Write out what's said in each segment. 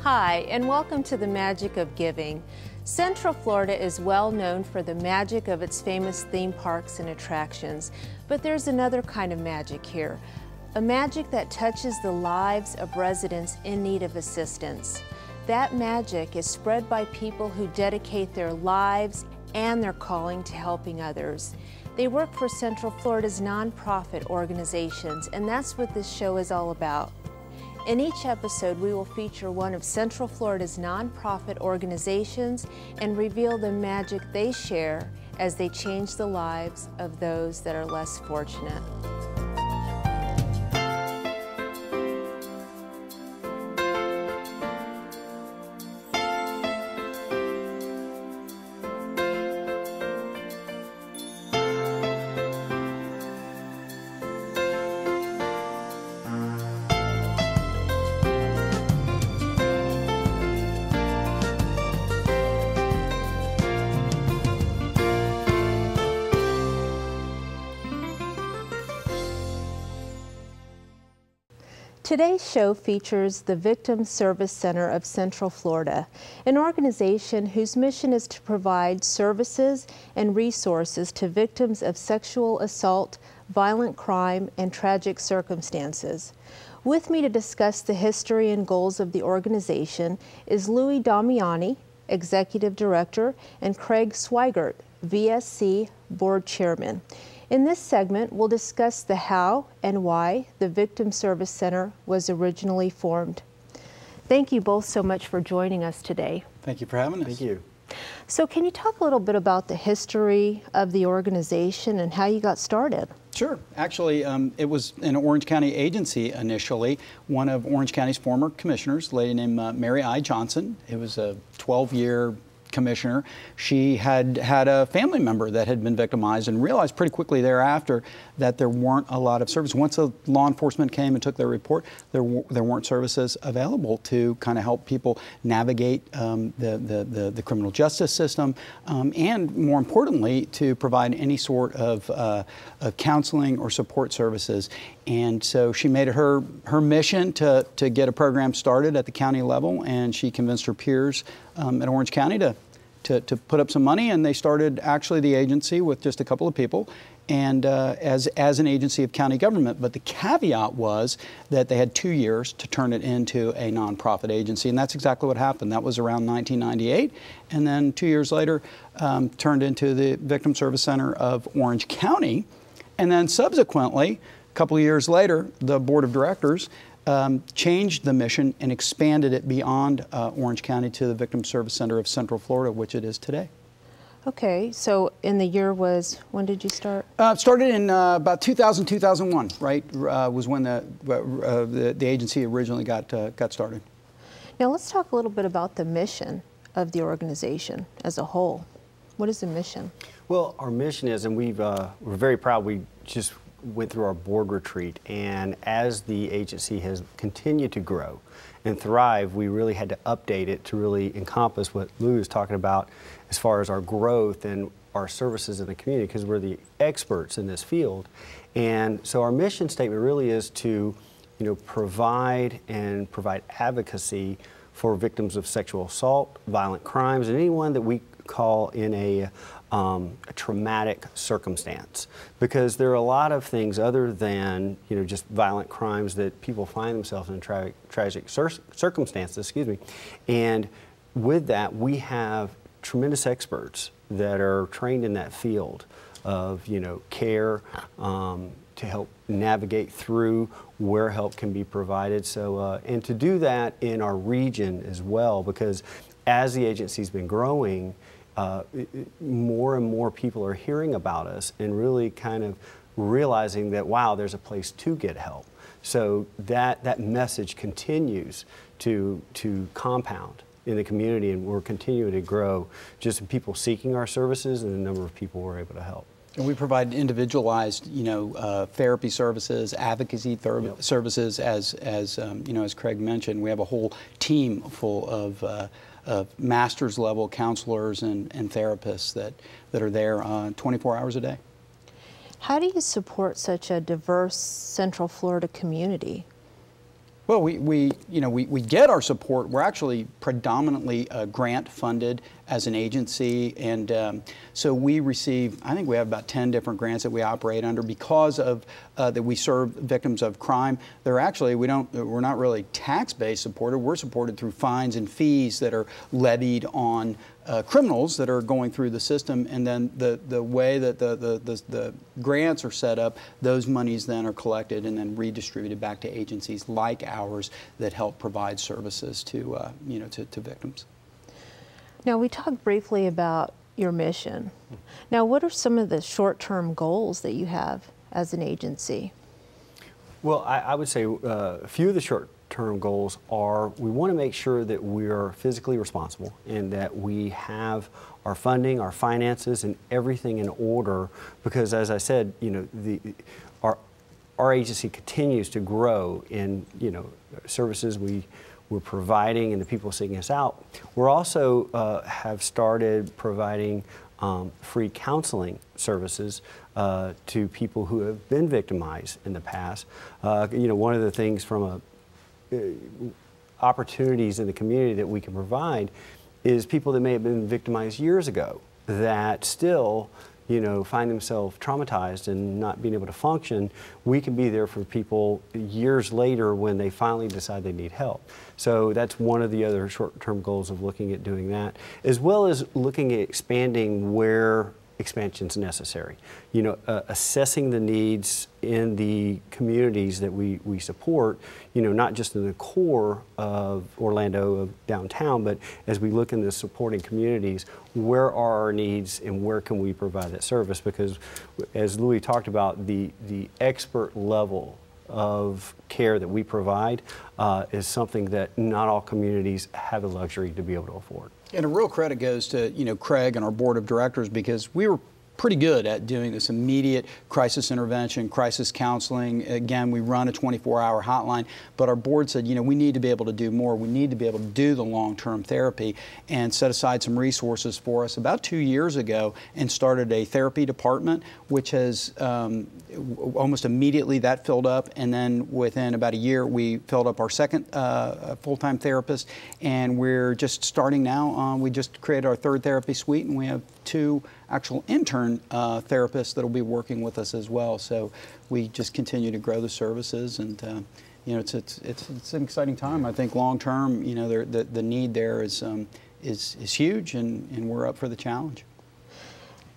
Hi, and welcome to the Magic of Giving. Central Florida is well known for the magic of its famous theme parks and attractions, but there's another kind of magic here, a magic that touches the lives of residents in need of assistance. That magic is spread by people who dedicate their lives and their calling to helping others. They work for Central Florida's nonprofit organizations, and that's what this show is all about. In each episode, we will feature one of Central Florida's nonprofit organizations and reveal the magic they share as they change the lives of those that are less fortunate. Today's show features the Victim Service Center of Central Florida, an organization whose mission is to provide services and resources to victims of sexual assault, violent crime, and tragic circumstances. With me to discuss the history and goals of the organization is Louis Damiani, Executive Director, and Craig Swigert, VSC Board Chairman. In this segment, we'll discuss the how and why the Victim Service Center was originally formed. Thank you both so much for joining us today. Thank you for having us. Thank you. So can you talk a little bit about the history of the organization and how you got started? Sure. Actually, it was an Orange County agency initially. One of Orange County's former commissioners, a lady named Mary I. Johnson. It was a 12-year commissioner. She had a family member that had been victimized and realized pretty quickly thereafter that there weren't a lot of services. Once the law enforcement came and took their report, there weren't services available to kind of help people navigate the criminal justice system, and more importantly, to provide any sort of counseling or support services. And so she made it her mission to get a program started at the county level, and she convinced her peers at Orange County to put up some money, and they started actually the agency with just a couple of people and as an agency of county government. But the caveat was that they had 2 years to turn it into a nonprofit agency, and that's exactly what happened. That was around 1998, and then 2 years later turned into the Victim Service Center of Orange County. And then subsequently, a couple of years later, the board of directors changed the mission and expanded it beyond Orange County to the Victim Service Center of Central Florida, which it is today. Okay, so in the year was, when did you start? Started in about 2000, 2001, right, was when the agency originally got started. Now let's talk a little bit about the mission of the organization as a whole. What is the mission? Well, our mission is, and we're very proud, we just went through our board retreat, and as the agency has continued to grow and thrive, we really had to update it to really encompass what Lou is talking about as far as our growth and our services in the community, because we're the experts in this field. And so our mission statement really is to, provide advocacy for victims of sexual assault, violent crimes, and anyone that we call in a traumatic circumstance, because there are a lot of things other than just violent crimes that people find themselves in tragic circumstances. Excuse me, and with that we have tremendous experts that are trained in that field of care to help navigate through where help can be provided. So and to do that in our region as well, because as the agency's been growing, more and more people are hearing about us and really kind of realizing that, wow, there's a place to get help. So that message continues to compound in the community, and we're continuing to grow just in people seeking our services and the number of people we're able to help. And we provide individualized, therapy services, advocacy services, as Craig mentioned. We have a whole team full of master's level counselors and therapists that are there 24 hours a day. How do you support such a diverse Central Florida community? Well, we get our support. We're actually predominantly grant funded as an agency, and so we receive, I think we have about 10 different grants that we operate under because of that we serve victims of crime. They're actually, we're not really tax-based supported. We're supported through fines and fees that are levied on criminals that are going through the system, and then the way that the grants are set up, those monies then are collected and then redistributed back to agencies like ours that help provide services to to victims. Now, we talked briefly about your mission. Now, what are some of the short-term goals that you have as an agency? Well, I would say a few of the short-term goals are we want to make sure that we're physically responsible and that we have our funding, our finances, and everything in order, because as I said, our agency continues to grow in services we're providing and the people seeking us out. We're also have started providing free counseling services to people who have been victimized in the past. One of the things from opportunities in the community that we can provide is people that may have been victimized years ago that still find themselves traumatized and not being able to function. We can be there for people years later when they finally decide they need help. So that's one of the other short-term goals of looking at doing that, as well as looking at expanding where expansion is necessary. Assessing the needs in the communities that we support, not just in the core of Orlando, of downtown, but as we look in the supporting communities, where are our needs and where can we provide that service? Because as Louis talked about, the expert level of care that we provide is something that not all communities have the luxury to be able to afford. And a real credit goes to Craig and our board of directors, because we were pretty good at doing this immediate crisis intervention, crisis counseling. Again, we run a 24-hour hotline, but our board said, we need to be able to do more. We need to be able to do the long-term therapy, and set aside some resources for us about 2 years ago and started a therapy department, which has almost immediately that filled up, and then within about a year we filled up our second full-time therapist, and we're just starting now. We just created our third therapy suite, and we have 2 actual intern therapists that will be working with us as well. So we just continue to grow the services, and it's an exciting time. I think long term, the need there is huge, and we're up for the challenge.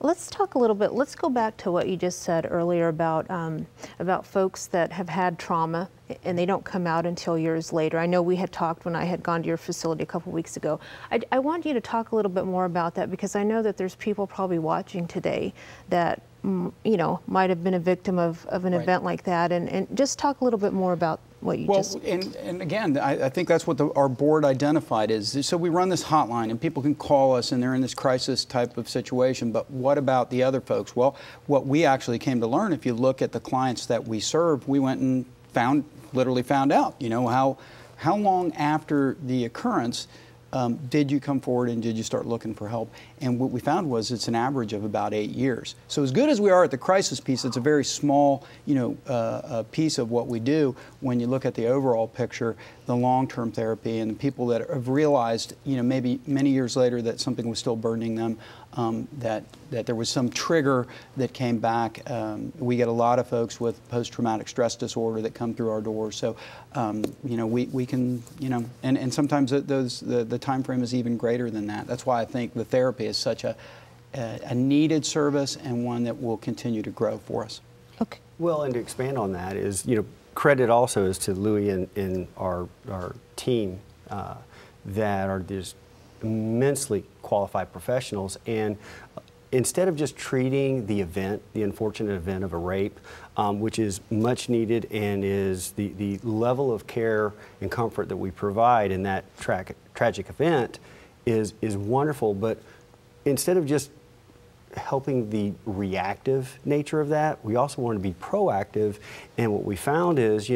Let's talk a little bit. Let's go back to what you just said earlier about folks that have had trauma and they don't come out until years later. I know we had talked when I had gone to your facility a couple weeks ago. I want you to talk a little bit more about that, because I know that there's people probably watching today that might have been a victim of an event like that, and just talk a little bit more about what you just... And again, I think that's what our board identified is, so we run this hotline and people can call us and they're in this crisis type of situation, but what about the other folks? Well, what we actually came to learn, if you look at the clients that we serve, we went and literally found out, how long after the occurrence did you come forward and did you start looking for help? And what we found was it's an average of about 8 years. So as good as we are at the crisis piece, it's a very small, piece of what we do. When you look at the overall picture, the long-term therapy and the people that have realized, maybe many years later that something was still burdening them, that there was some trigger that came back. We get a lot of folks with post-traumatic stress disorder that come through our doors. So, we can, and sometimes the time frame is even greater than that. That's why I think the therapy is such a needed service and one that will continue to grow for us. Okay. Well, and to expand on that is, credit also is to Louis and our team that are just immensely qualified professionals, and instead of just treating the unfortunate event of a rape, which is much needed and is the level of care and comfort that we provide in that tragic event is wonderful, but instead of just helping the reactive nature of that, we also want to be proactive, and what we found is,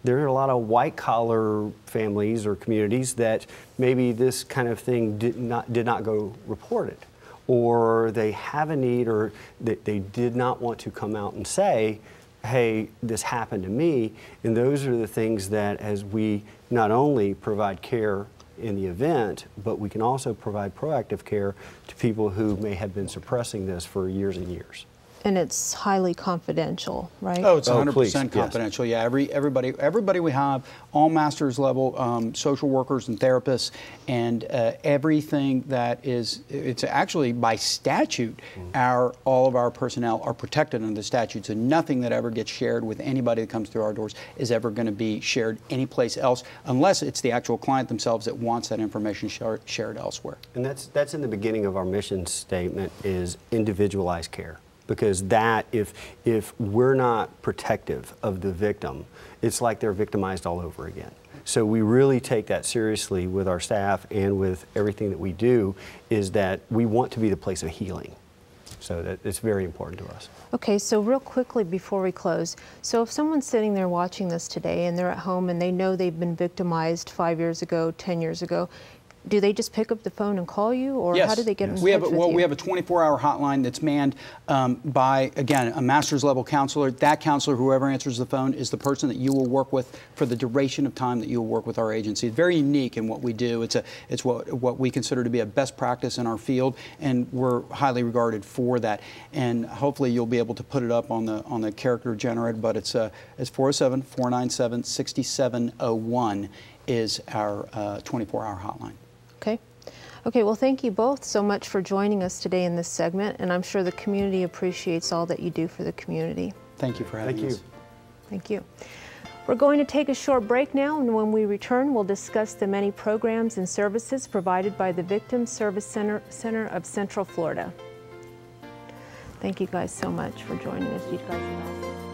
there are a lot of white-collar families or communities that maybe this kind of thing did not go reported, or they have a need, or they did not want to come out and say, hey, this happened to me. And those are the things that, as we not only provide care in the event, but we can also provide proactive care to people who may have been suppressing this for years and years. And it's highly confidential, right? Oh, it's Oh, 100% please, confidential. Yeah, everybody we have, all master's level social workers and therapists, and everything that is, it's actually by statute, all of our personnel are protected under the statutes, and nothing that ever gets shared with anybody that comes through our doors is ever going to be shared anyplace else, unless it's the actual client themselves that wants that information shared elsewhere. And that's in the beginning of our mission statement, is individualized care. Because that, if we're not protective of the victim, it's like they're victimized all over again. So we really take that seriously with our staff and with everything that we do, is that we want to be the place of healing. So that it's very important to us. Okay, so real quickly before we close, so if someone's sitting there watching this today and they're at home and they know they've been victimized 5 years ago, 10 years ago, do they just pick up the phone and call you, or yes. how do they get in touch with you? Well, we have a 24-hour hotline that's manned by, again, a master's level counselor. That counselor, whoever answers the phone, is the person that you will work with for the duration of time that you will work with our agency. It's very unique in what we do. It's what we consider to be a best practice in our field, and we're highly regarded for that. And hopefully you'll be able to put it up on the character generator, but it's 407-497-6701 is our 24-hour hotline. Okay. Okay, well, thank you both so much for joining us today in this segment, and I'm sure the community appreciates all that you do for the community. Thank you for having us. Thank you. We're going to take a short break now, and when we return, we'll discuss the many programs and services provided by the Victim Service Center of Central Florida. Thank you guys so much for joining us. You guys are awesome.